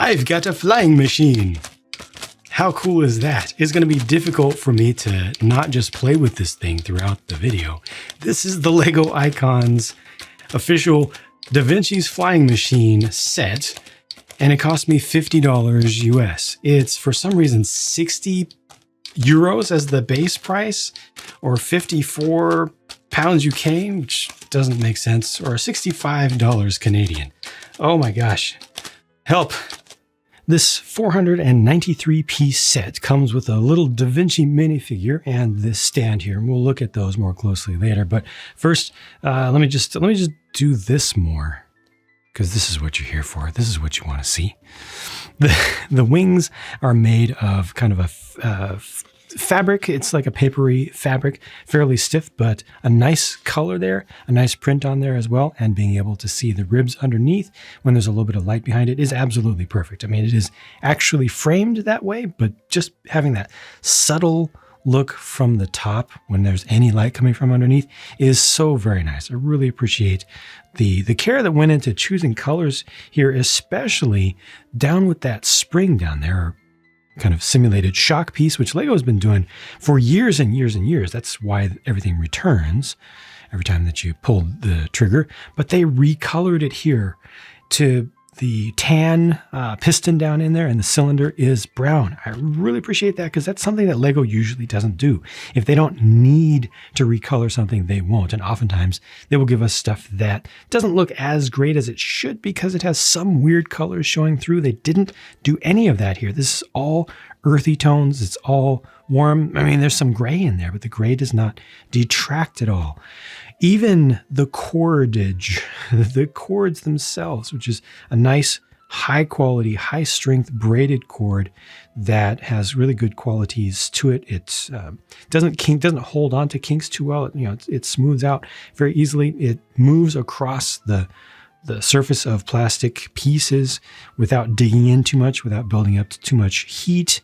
I've got a flying machine. How cool is that? It's going to be difficult for me to not just play with this thing throughout the video. This is the Lego Icons official Da Vinci's flying machine set, and it cost me $50 US. It's for some reason 60 euros as the base price, or 54 pounds UK, which doesn't make sense, or $65 Canadian. Oh my gosh. Help. This 493-piece set comes with a little Da Vinci minifigure and this stand here. And we'll look at those more closely later. But first, let me just do this more, because this is what you're here for. This is what you want to see. The wings are made of kind of a fabric. It's like a papery fabric, fairly stiff, but a nice color there, a nice print on there as well. And being able to see the ribs underneath when there's a little bit of light behind it is absolutely perfect. I mean, it is actually framed that way, but just having that subtle look from the top when there's any light coming from underneath is so very nice. I really appreciate the care that went into choosing colors here, especially down with that spring down there, kind of simulated shock piece, which Lego has been doing for years and years and years. That's why everything returns every time that you pull the trigger. But they recolored it here to the tan piston down in there, and the cylinder is brown. I really appreciate that, because that's something that Lego usually doesn't do. If they don't need to recolor something, they won't. And oftentimes they will give us stuff that doesn't look as great as it should because it has some weird colors showing through. They didn't do any of that here. This is all earthy tones. It's all warm. I mean, there's some gray in there, but the gray does not detract at all. Even the cordage, the cords themselves, which is a nice, high quality, high strength braided cord that has really good qualities to it. It doesn't hold on to kinks too well. It smooths out very easily. It moves across the surface of plastic pieces without digging in too much, without building up to too much heat.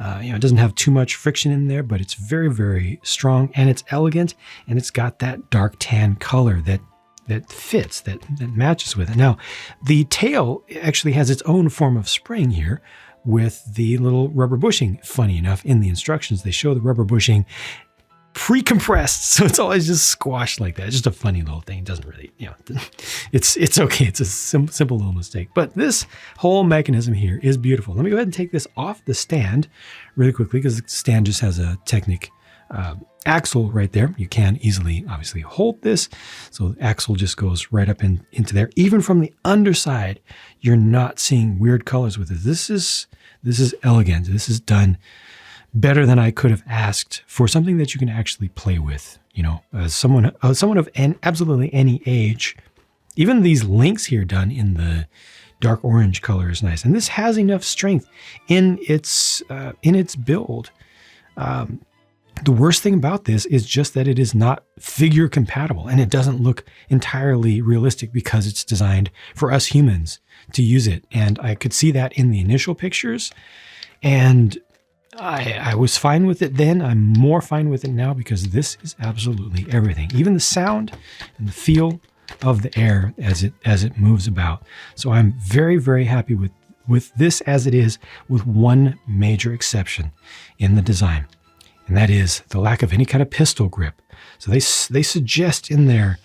It doesn't have too much friction in there, but it's very, very strong, and it's elegant, and it's got that dark tan color that fits, that matches with it. Now, the tail actually has its own form of spring here with the little rubber bushing. Funny enough, in the instructions, they show the rubber bushing pre-compressed, so it's always just squashed like that. It's just a funny little thing. It doesn't really, it's okay. It's a simple little mistake. But this whole mechanism here is beautiful. Let me go ahead and take this off the stand really quickly, because the stand just has a Technic axle right there. You can easily, obviously, hold this. So the axle just goes right up into there. Even from the underside, you're not seeing weird colors with it. This is elegant. This is done better than I could have asked for something that you can actually play with. As someone of absolutely any age, even these links here done in the dark orange color is nice. And this has enough strength in its build. The worst thing about this is just that it is not figure compatible, and it doesn't look entirely realistic because it's designed for us humans to use it. And I could see that in the initial pictures, and I was fine with it then. I'm more fine with it now, because this is absolutely everything. Even the sound and the feel of the air as it moves about. So I'm very, very happy with this as it is, with one major exception in the design. And that is the lack of any kind of pistol grip. So they suggest in their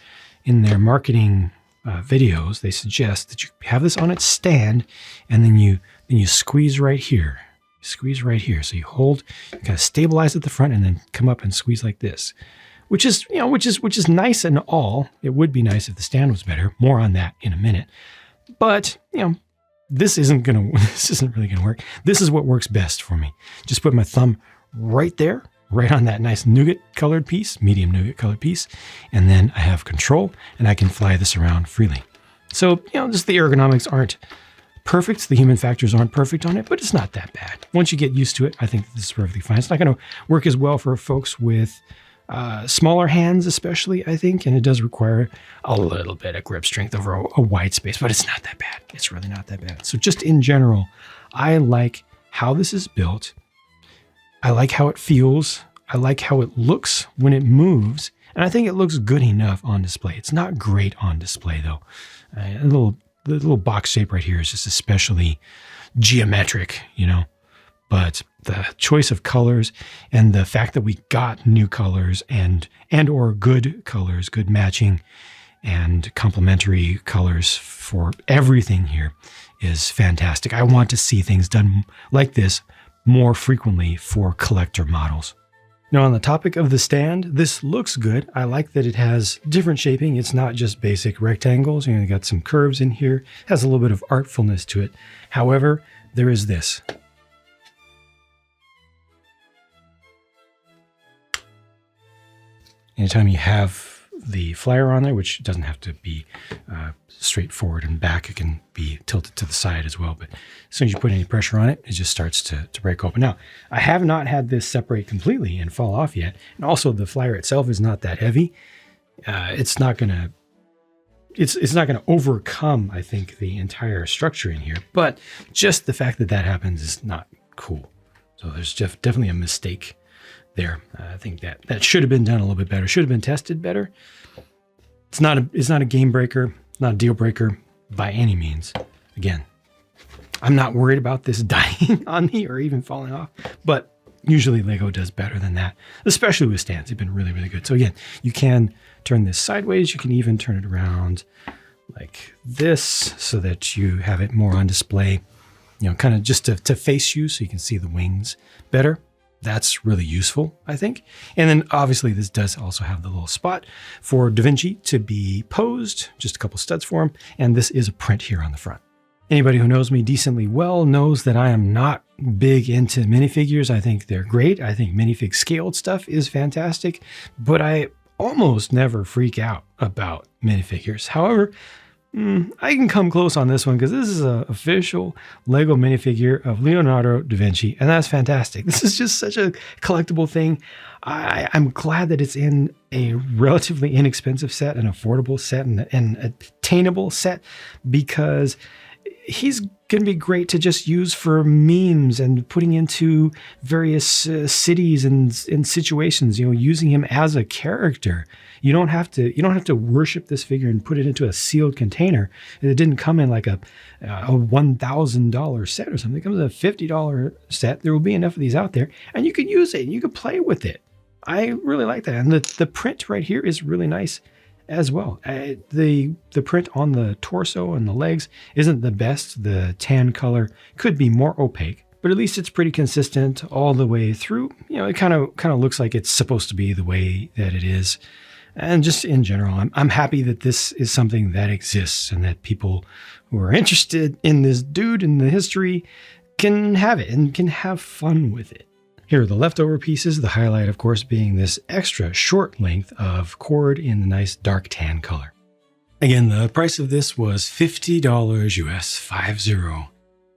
marketing videos, they suggest that you have this on its stand, and then you squeeze right here. Squeeze right here. So you hold, you kind of stabilize at the front, and then come up and squeeze like this, which is nice and all. It would be nice if the stand was better. More on that in a minute. But this isn't really gonna work. This is what works best for me. Just put my thumb right there, right on that nice nougat colored piece, medium nougat colored piece, and then I have control, and I can fly this around freely. So just the ergonomics aren't perfect. The human factors aren't perfect on it, but it's not that bad. Once you get used to it, I think this is perfectly fine. It's not going to work as well for folks with smaller hands, especially, I think, and it does require a little bit of grip strength over a wide space, but it's not that bad. It's really not that bad. So just in general, I like how this is built. I like how it feels. I like how it looks when it moves, and I think it looks good enough on display. It's not great on display, though. A little the little box shape right here is just especially geometric, you know. But the choice of colors and the fact that we got new colors and or good colors, good matching and complementary colors for everything here is fantastic. I want to see things done like this more frequently for collector models. Now, on the topic of the stand, this looks good. I like that it has different shaping. It's not just basic rectangles. You got some curves in here. It has a little bit of artfulness to it. However, there is this. Anytime you have the flyer on there, which doesn't have to be straight forward and back, it can be tilted to the side as well. But as soon as you put any pressure on it, it just starts to break open. Now, I have not had this separate completely and fall off yet. And also the flyer itself is not that heavy. It's not gonna overcome, I think, the entire structure in here. But just the fact that that happens is not cool. So there's definitely a mistake there. I think that should have been done a little bit better. Should have been tested better. It's not a game breaker, not a deal breaker by any means. Again, I'm not worried about this dying on me or even falling off, but usually Lego does better than that, especially with stands. They've been really, really good. So again, you can turn this sideways. You can even turn it around like this so that you have it more on display, you know, kind of just to face you so you can see the wings better. That's really useful, I think. And then obviously this does also have the little spot for Da Vinci to be posed, just a couple studs for him. And this is a print here on the front. Anybody who knows me decently well knows that I am not big into minifigures. I think they're great. I think minifig scaled stuff is fantastic, but I almost never freak out about minifigures. However, I can come close on this one because this is an official Lego minifigure of Leonardo da Vinci, and that's fantastic. This is just such a collectible thing. I'm glad that it's in a relatively inexpensive set, an affordable set, and an attainable set, because he's going to be great to just use for memes and putting into various cities and situations, you know, using him as a character. You don't have to worship this figure and put it into a sealed container. It didn't come in like a $1,000 set or something. It comes in a $50 set. There will be enough of these out there, and you can use it and you can play with it. I really like that. And the print right here is really nice as well. The print on the torso and the legs isn't the best. The tan color could be more opaque, but at least it's pretty consistent all the way through. You know, it kind of looks like it's supposed to be the way that it is. And just in general, I'm happy that this is something that exists and that people who are interested in this dude and the history can have it and can have fun with it. Here are the leftover pieces, the highlight, of course, being this extra short length of cord in the nice dark tan color. Again, the price of this was $50 US, 50.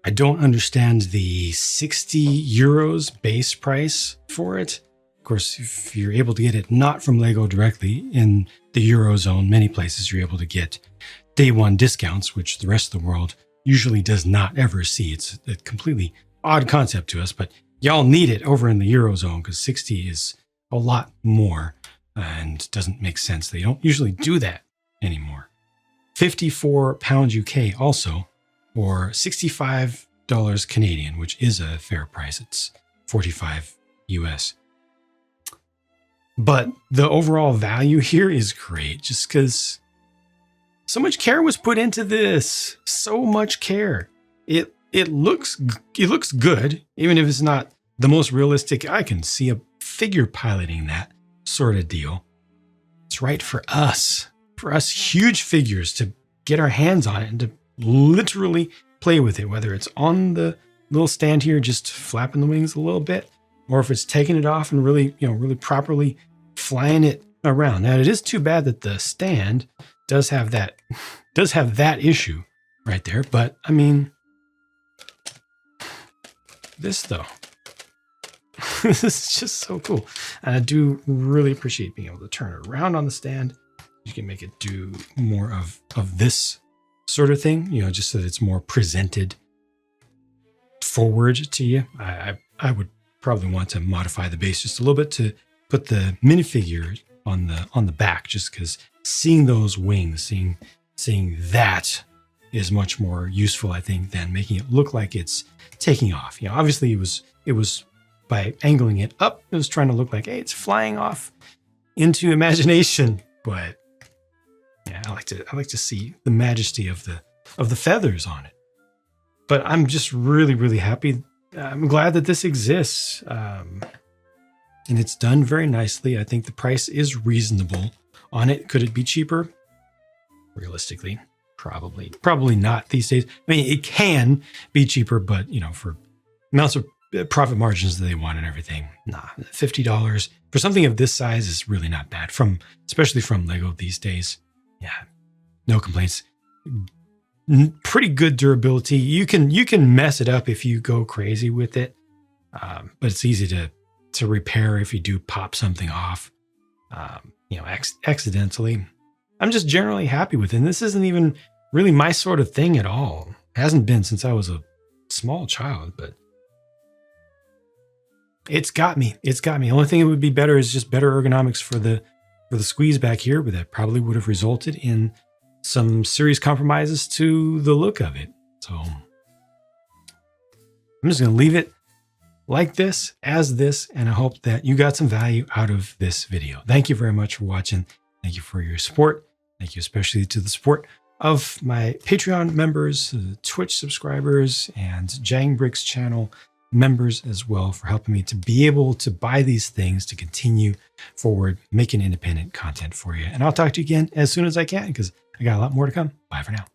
I don't understand the 60 euros base price for it. Of course, if you're able to get it not from Lego directly in the Eurozone, many places you're able to get day one discounts, which the rest of the world usually does not ever see. It's a completely odd concept to us, but y'all need it over in the Eurozone because 60 is a lot more and doesn't make sense. They don't usually do that anymore. £54 UK also, or $65 Canadian, which is a fair price. It's 45 US. But the overall value here is great just because so much care was put into this. So much care. It looks good, even if it's not the most realistic. I can see a figure piloting that sort of deal. It's right for us huge figures to get our hands on it and to literally play with it, whether it's on the little stand here, just flapping the wings a little bit, or if it's taking it off and really properly flying it around. Now, it is too bad that the stand does have that issue right there, but I mean, this though, this is just so cool. And I do really appreciate being able to turn it around on the stand. You can make it do more of this sort of thing, you know, just so that it's more presented forward to you. I would probably want to modify the base just a little bit to put the minifigure on the back, just because seeing those wings, seeing that is much more useful, I think, than making it look like it's taking off. You know, obviously it was by angling it up, it was trying to look like, hey, it's flying off into imagination. But yeah, I like to see the majesty of the feathers on it. But I'm just really, really happy. I'm glad that this exists. And it's done very nicely. I think the price is reasonable on it. Could it be cheaper? Realistically, probably not these days. I mean, it can be cheaper, but you know, for amounts of profit margins that they want and everything, nah, $50 for something of this size is really not bad, especially from Lego these days. Yeah, no complaints. Pretty good durability. You can mess it up if you go crazy with it, but it's easy to repair if you do pop something off, accidentally. I'm just generally happy with it. And this isn't even really my sort of thing at all. It hasn't been since I was a small child, but it's got me. The only thing that would be better is just better ergonomics for the squeeze back here, but that probably would have resulted in some serious compromises to the look of it. So I'm just going to leave it like this, as this, and I hope that you got some value out of this video. Thank you very much for watching. Thank you for your support. Thank you especially to the support of my Patreon members, Twitch subscribers, and JANG Bricks channel members as well, for helping me to be able to buy these things to continue forward making independent content for you. And I'll talk to you again as soon as I can, because I got a lot more to come. Bye for now.